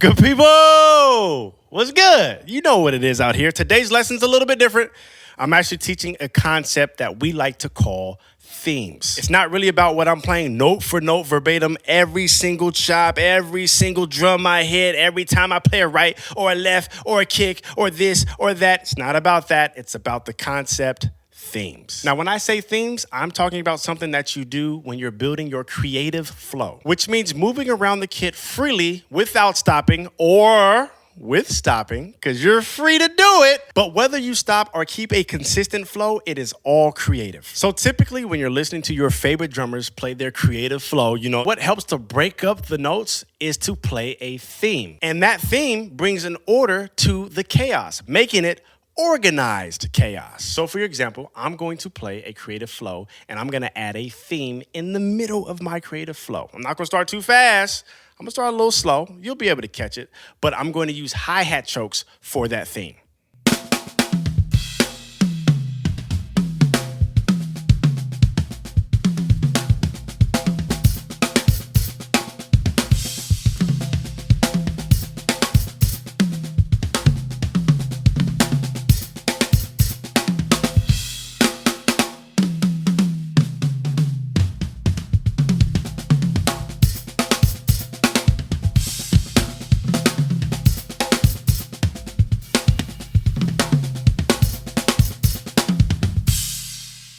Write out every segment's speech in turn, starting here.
Good people, what's good? You know what it is out here. Today's lesson's a little bit different. I'm actually teaching a concept that we like to call themes. It's not really about what I'm playing note for note verbatim, every single chop, every single drum I hit, every time I play a right or a left or a kick or this or that. It's not about that. It's about the concept themes. Now, when I say themes, I'm talking about something that you do when you're building your creative flow, which means moving around the kit freely without stopping or with stopping, because you're free to do it. But whether you stop or keep a consistent flow, it is all creative. So typically when you're listening to your favorite drummers play their creative flow, you know, what helps to break up the notes is to play a theme. And that theme brings an order to the chaos, making it organized chaos. So for your example, I'm going to play a creative flow and I'm going to add a theme in the middle of my creative flow. I'm not going to start too fast. I'm going to start a little slow. You'll be able to catch it, but I'm going to use hi-hat chokes for that theme.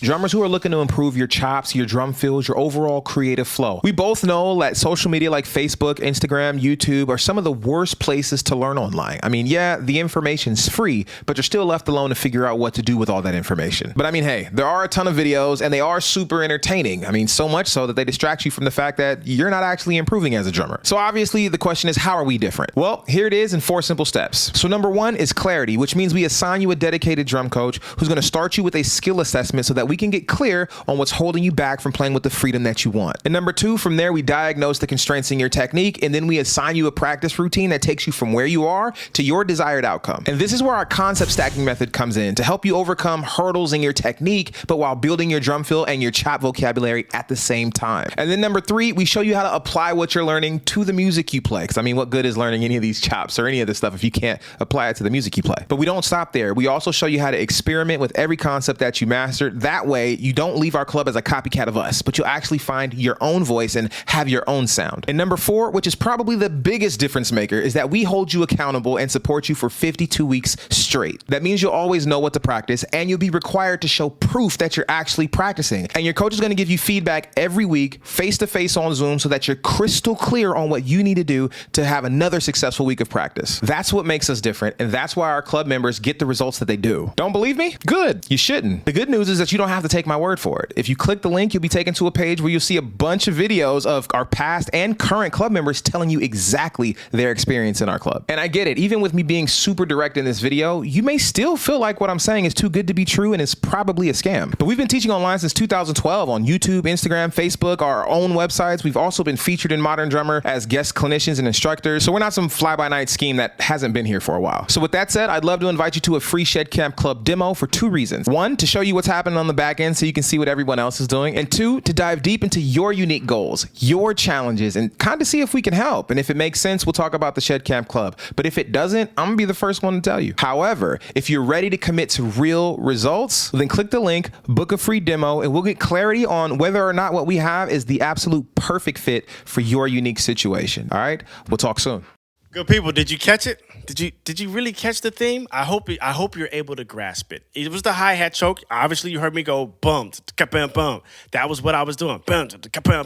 Drummers who are looking to improve your chops, your drum fills, your overall creative flow. We both know that social media like Facebook, Instagram, YouTube are some of the worst places to learn online. I mean, yeah, the information's free, but you're still left alone to figure out what to do with all that information. But I mean, hey, there are a ton of videos and they are super entertaining. I mean, so much so that they distract you from the fact that you're not actually improving as a drummer. So obviously the question is, how are we different? Well, here it is in 4 simple steps. So number 1 is clarity, which means we assign you a dedicated drum coach who's going to start you with a skill assessment so that we can get clear on what's holding you back from playing with the freedom that you want. And number 2, from there, we diagnose the constraints in your technique, and then we assign you a practice routine that takes you from where you are to your desired outcome. And this is where our concept stacking method comes in to help you overcome hurdles in your technique, but while building your drum fill and your chop vocabulary at the same time. And then number 3, we show you how to apply what you're learning to the music you play. Because I mean, what good is learning any of these chops or any of this stuff if you can't apply it to the music you play? But we don't stop there. We also show you how to experiment with every concept that you mastered. That way, you don't leave our club as a copycat of us, but you'll actually find your own voice and have your own sound. And number 4, which is probably the biggest difference maker, is that we hold you accountable and support you for 52 weeks straight. That means you'll always know what to practice, and you'll be required to show proof that you're actually practicing. And your coach is going to give you feedback every week, face-to-face on Zoom, so that you're crystal clear on what you need to do to have another successful week of practice. That's what makes us different, and that's why our club members get the results that they do. Don't believe me? Good. You shouldn't. The good news is that you don't have to take my word for it. If you click the link, you'll be taken to a page where you'll see a bunch of videos of our past and current club members telling you exactly their experience in our club. And I get it, even with me being super direct in this video, you may still feel like what I'm saying is too good to be true and it's probably a scam. But we've been teaching online since 2012 on YouTube, Instagram, Facebook, our own websites. We've also been featured in Modern Drummer as guest clinicians and instructors. So we're not some fly-by-night scheme that hasn't been here for a while. So with that said, I'd love to invite you to a free Shed Camp Club demo for 2 reasons. 1, to show you what's happening on the back end so you can see what everyone else is doing. And 2, to dive deep into your unique goals, your challenges, and kind of see if we can help. And if it makes sense, we'll talk about the Shed Camp Club. But if it doesn't, I'm gonna be the first one to tell you. However, if you're ready to commit to real results, then click the link, book a free demo, and we'll get clarity on whether or not what we have is the absolute perfect fit for your unique situation. All right, we'll talk soon. Good people, did you catch it? Did you really catch the theme? I hope you're able to grasp it. It was the hi-hat choke. Obviously, you heard me go bum, bum. That was what I was doing. Bum,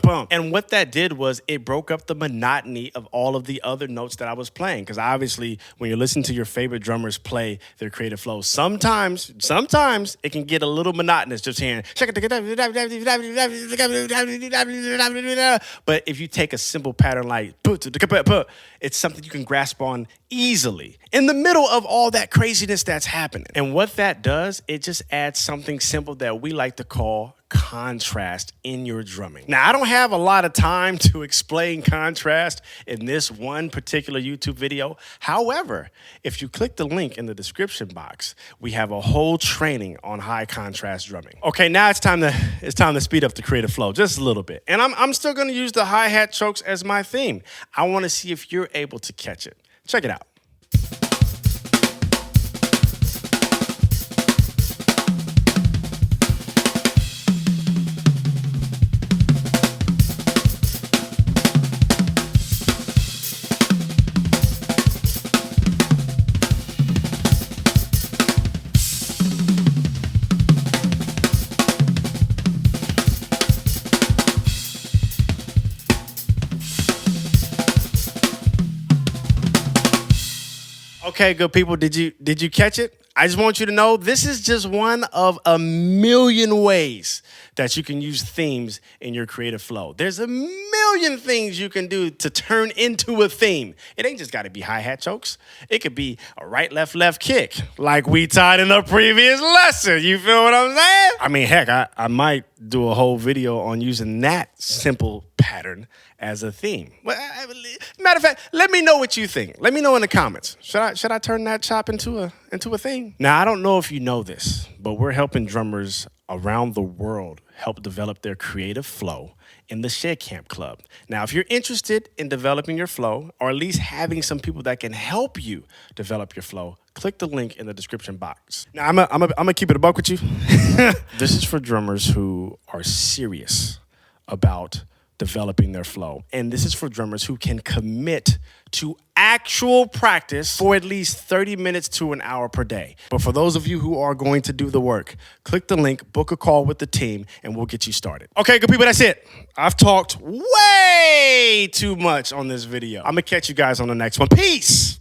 bum. And what that did was it broke up the monotony of all of the other notes that I was playing. Because obviously, when you listen to your favorite drummers play their creative flow, sometimes it can get a little monotonous just hearing. But if you take a simple pattern like, it's something you can grasp on easily in the middle of all that craziness that's happening. And what that does, it just adds something simple that we like to call contrast in your drumming. Now, I don't have a lot of time to explain contrast in this one particular YouTube video. However, if you click the link in the description box, we have a whole training on high contrast drumming. Okay, now it's time to speed up the creative flow just a little bit. And I'm still going to use the hi-hat chokes as my theme. I want to see if you're able to catch it. Check it out. Okay, good people, did you catch it? I just want you to know this is just one of a million ways that you can use themes in your creative flow. There's a million things you can do to turn into a theme. It ain't just got to be hi-hat chokes. It could be a right, left kick, like we taught in the previous lesson. You feel what I'm saying? I mean, heck, I might do a whole video on using that simple pattern as a theme. Matter of fact, let me know what you think. Let me know in the comments. Should I turn that chop into a theme? Now, I don't know if you know this, but we're helping drummers around the world help develop their creative flow in the Shed Camp Club. Now, if you're interested in developing your flow, or at least having some people that can help you develop your flow, click the link in the description box. Now, I'm gonna keep it a buck with you. This is for drummers who are serious about developing their flow. And this is for drummers who can commit to actual practice for at least 30 minutes to an hour per day. But for those of you who are going to do the work, click the link, book a call with the team, and we'll get you started. Okay, good people, that's it. I've talked way too much on this video. I'm gonna catch you guys on the next one. Peace.